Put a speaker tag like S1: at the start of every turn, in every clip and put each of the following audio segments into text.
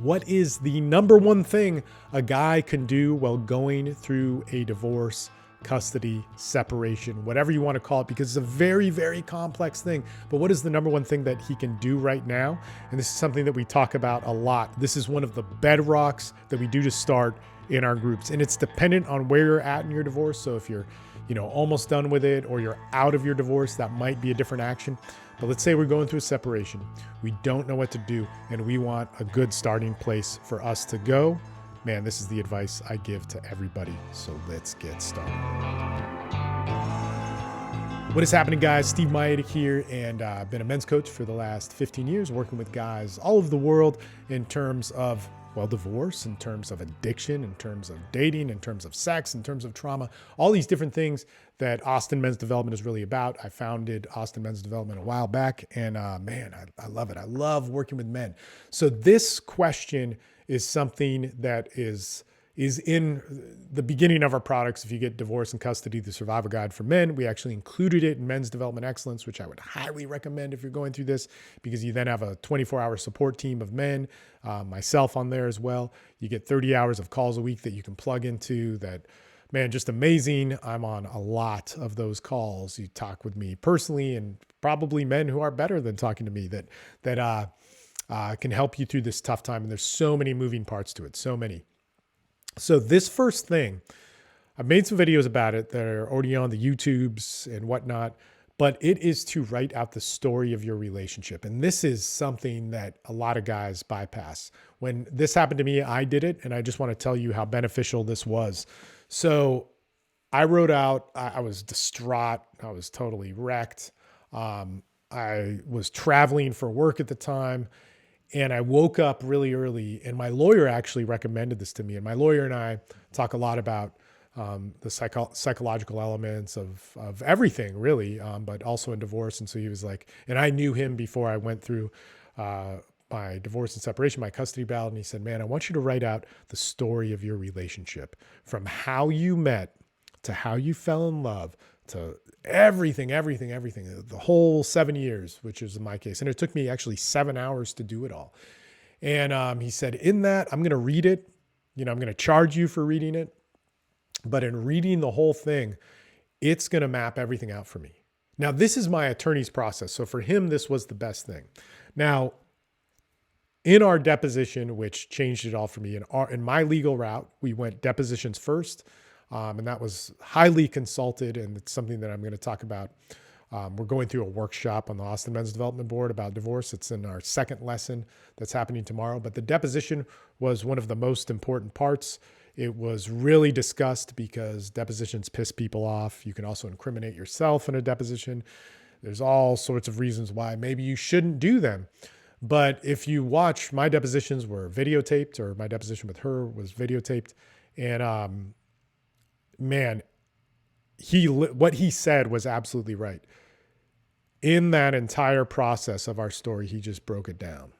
S1: What is the number one thing a guy can do while going through a divorce, custody, separation, whatever you want to call it, because it's a very, very complex thing. But what is the number one thing that he can do right now? And this is something that we talk about a lot. This is one of the bedrocks that we do to start in our groups. And it's dependent on where you're at in your divorce. So if you're, almost done with it, or you're out of your divorce, that might be a different action. But let's say we're going through a separation. We don't know what to do, and we want a good starting place for us to go. Man, this is the advice I give to everybody. So let's get started. What is happening, guys? Steve Mayeda here, and I've been a men's coach for the last 15 years, working with guys all over the world in terms of, divorce, in terms of addiction, in terms of dating, in terms of sex, in terms of trauma, all these different things that Austin Men's Development is really about. I founded Austin Men's Development a while back, and man, I love it. I love working with men. So this question is something that is in the beginning of our products. If you get divorce and custody, the survival guide for men, we actually included it in Men's Development Excellence, which I would highly recommend if you're going through this, because you then have a 24-hour support team of men, myself on there as well. You get 30 hours of calls a week that you can plug into that, man, just amazing. I'm on a lot of those calls. You talk with me personally, and probably men who are better than talking to me that can help you through this tough time. And there's so many moving parts to it, so many. So this first thing, I've made some videos about it that are already on the YouTubes and whatnot, but it is to write out the story of your relationship. And this is something that a lot of guys bypass. When this happened to me, I did it, and I just want to tell you how beneficial this was. So I wrote out, I was distraught. I was totally wrecked. I was traveling for work at the time. And I woke up really early, and my lawyer actually recommended this to me. And my lawyer and I talk a lot about the psychological elements of everything, really, but also in divorce. And so he was like, and I knew him before I went through my divorce and separation, my custody battle. And he said, man, I want you to write out the story of your relationship, from how you met to how you fell in love to everything, the whole 7 years, which is in my case. And it took me actually 7 hours to do it all. And he said, in that, I'm going to read it. I'm going to charge you for reading it. But in reading the whole thing, it's going to map everything out for me. Now, this is my attorney's process. So for him, this was the best thing. Now, in our deposition, which changed it all for me, in my legal route, we went depositions first. And that was highly consulted, and it's something that I'm going to talk about. We're going through a workshop on the Austin Men's Development Board about divorce. It's in our second lesson that's happening tomorrow. But the deposition was one of the most important parts. It was really discussed because depositions piss people off. You can also incriminate yourself in a deposition. There's all sorts of reasons why maybe you shouldn't do them. But if you watch, my depositions were videotaped, or my deposition with her was videotaped. And man, what he said was absolutely right. In that entire process of our story, he just broke it down.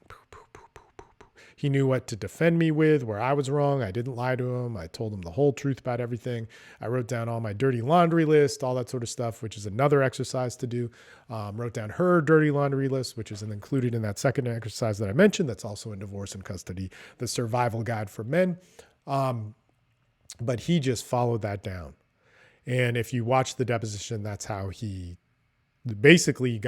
S1: He knew what to defend me with, where I was wrong. I didn't lie to him. I told him the whole truth about everything. I wrote down all my dirty laundry list, all that sort of stuff, which is another exercise to do. Wrote down her dirty laundry list, which is included in that second exercise that I mentioned. That's also in divorce and custody, the survival guide for men. But he just followed that down. And if you watch the deposition, that's how he basically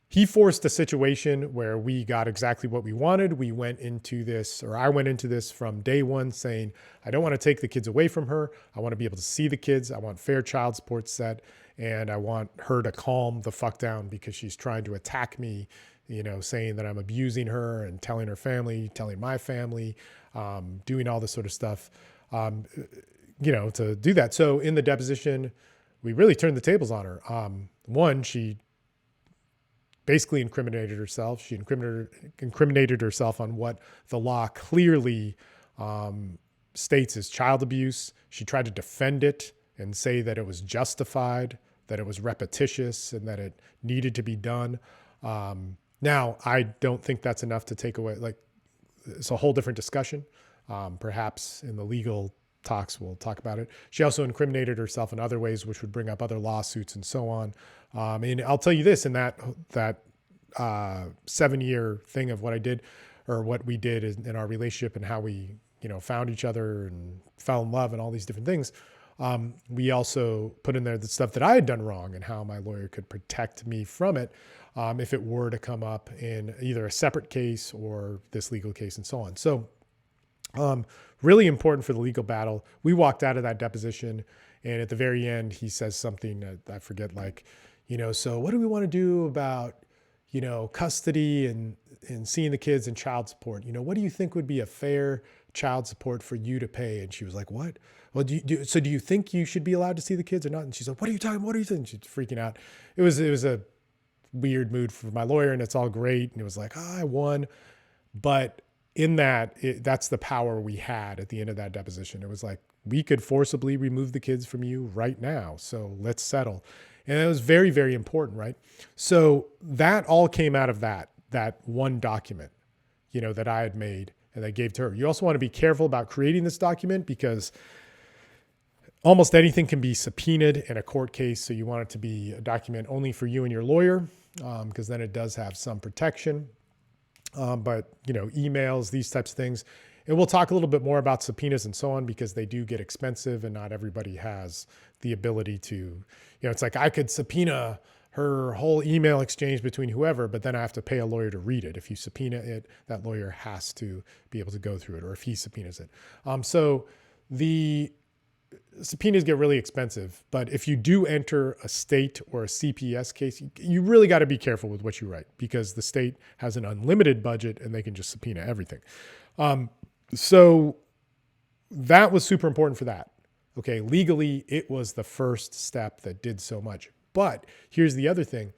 S1: he forced a situation where we got exactly what we wanted. I went into this from day one saying, I don't want to take the kids away from her. I want to be able to see the kids. I want fair child support set. And I want her to calm the fuck down, because she's trying to attack me, saying that I'm abusing her and telling her family, telling my family, doing all this sort of stuff. To do that. So in the deposition, we really turned the tables on her. One, she basically incriminated herself. She incriminated herself on what the law clearly states is child abuse. She tried to defend it and say that it was justified, that it was repetitious, and that it needed to be done. Now, I don't think that's enough to take away, it's a whole different discussion. Perhaps in the legal talks, we'll talk about it. She also incriminated herself in other ways, which would bring up other lawsuits and so on. And I'll tell you this, in that 7-year thing of what I did, or what we did in our relationship and how we, found each other and fell in love and all these different things. We also put in there the stuff that I had done wrong and how my lawyer could protect me from it if it were to come up in either a separate case or this legal case and so on. So really important for the legal battle. We walked out of that deposition, and at the very end, he says something that I forget, like, so what do we want to do about, custody and seeing the kids and child support? What do you think would be a fair child support for you to pay? And she was like, what? Well, do you think you should be allowed to see the kids or not? And she's like, what are you talking about? What are you thinking? She's freaking out. It was a weird mood for my lawyer, and it's all great. And it was like, I won. But in that, that's the power we had at the end of that deposition. It was like, we could forcibly remove the kids from you right now. So let's settle. And it was very, very important, right? So that all came out of that one document, that I had made and I gave to her. You also want to be careful about creating this document because almost anything can be subpoenaed in a court case. So you want it to be a document only for you and your lawyer, because then it does have some protection. But emails, these types of things. And we'll talk a little bit more about subpoenas and so on, because they do get expensive and not everybody has the ability to, it's like I could subpoena her whole email exchange between whoever, but then I have to pay a lawyer to read it. If you subpoena it, that lawyer has to be able to go through it, or if he subpoenas it. So the subpoenas get really expensive, but if you do enter a state or a CPS case, you really got to be careful with what you write, because the state has an unlimited budget and they can just subpoena everything. So that was super important for that. Okay, legally, it was the first step that did so much. But here's the other thing,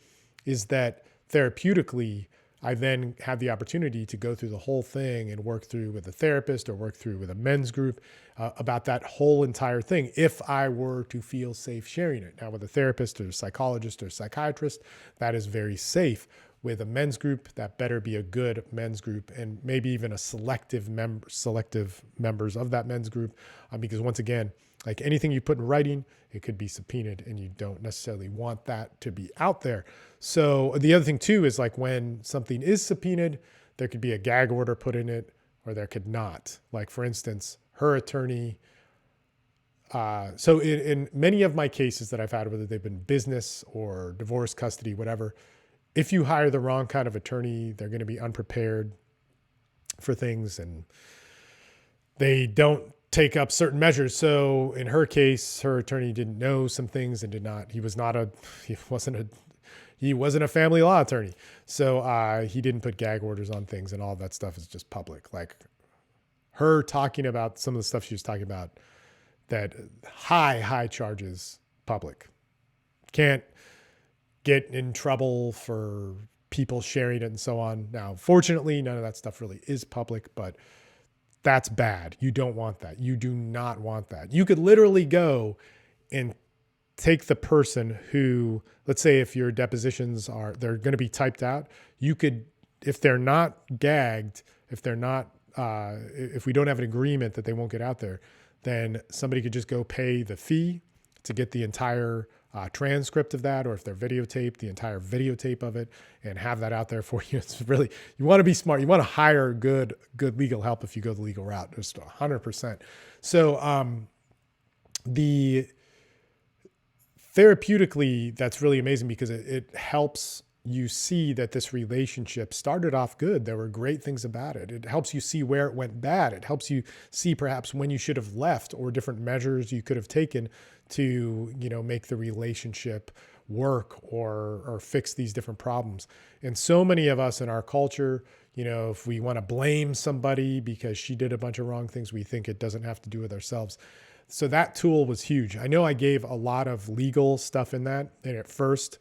S1: is that therapeutically, I then had the opportunity to go through the whole thing and work through with a therapist or work through with a men's group about that whole entire thing, if I were to feel safe sharing it. Now, with a therapist or a psychologist or a psychiatrist, that is very safe. With a men's group, that better be a good men's group, and maybe even a selective members of that men's group, because once again, like anything you put in writing, it could be subpoenaed, and you don't necessarily want that to be out there. So the other thing too is, like, when something is subpoenaed, there could be a gag order put in it, or there could not. Like, for instance, her attorney. So in many of my cases that I've had, whether they've been business or divorce, custody, whatever, if you hire the wrong kind of attorney, they're going to be unprepared for things, and they don't take up certain measures. So in her case, her attorney didn't know some things and he wasn't a family law attorney. So he didn't put gag orders on things, and all that stuff is just public. Like her talking about some of the stuff she was talking about, that high charges, public. Can't get in trouble for people sharing it and so on. Now, fortunately, none of that stuff really is public, but that's bad. You don't want that. You do not want that. You could literally go and take the person who, let's say if your depositions they're going to be typed out, you could, if they're not gagged, if we don't have an agreement that they won't get out there, then somebody could just go pay the fee to get the entire transcript of that, or if they're videotaped, the entire videotape of it, and have that out there for you. It's really, you want to be smart. You want to hire good legal help if you go the legal route, just 100%. So the therapeutically, that's really amazing, because it helps you see that this relationship started off good. There were great things about it. It helps you see where it went bad. It helps you see perhaps when you should have left, or different measures you could have taken to, make the relationship work or fix these different problems. And so many of us in our culture, if we want to blame somebody because she did a bunch of wrong things, we think it doesn't have to do with ourselves. So that tool was huge. I know I gave a lot of legal stuff in that, and at first,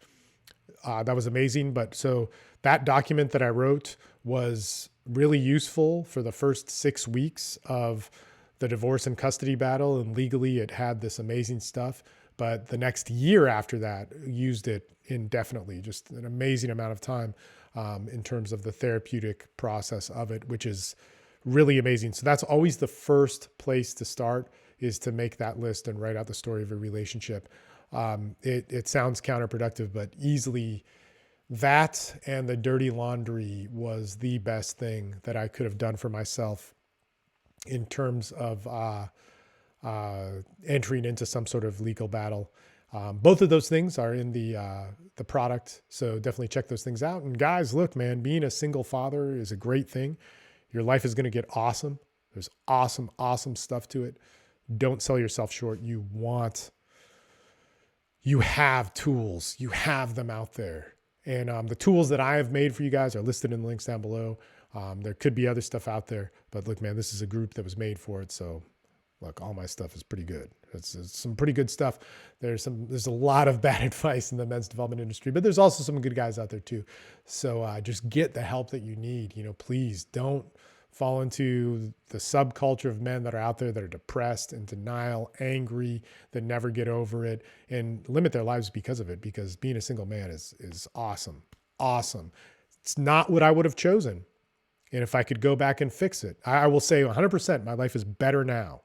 S1: that was amazing. But so that document that I wrote was really useful for the first 6 weeks of the divorce and custody battle. And legally, it had this amazing stuff. But the next year after that, used it indefinitely, just an amazing amount of time in terms of the therapeutic process of it, which is really amazing. So that's always the first place to start, is to make that list and write out the story of a relationship. It sounds counterproductive, but easily that and the dirty laundry was the best thing that I could have done for myself in terms of entering into some sort of legal battle. Both of those things are in the product, so definitely check those things out. And guys, look, man, being a single father is a great thing. Your life is going to get awesome. There's awesome, awesome stuff to it. Don't sell yourself short. You have tools. You have them out there. And the tools that I have made for you guys are listed in the links down below. There could be other stuff out there, but look, man, this is a group that was made for it. So look, all my stuff is pretty good. It's some pretty good stuff. There's a lot of bad advice in the men's development industry, but there's also some good guys out there too. So just get the help that you need. Please don't fall into the subculture of men that are out there that are depressed, in denial, angry, that never get over it, and limit their lives because of it. Because being a single man is awesome. Awesome. It's not what I would have chosen. And if I could go back and fix it, I will say 100% my life is better now.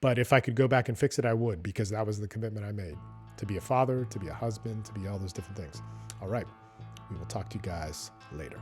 S1: But if I could go back and fix it, I would, because that was the commitment I made to be a father, to be a husband, to be all those different things. All right. We will talk to you guys later.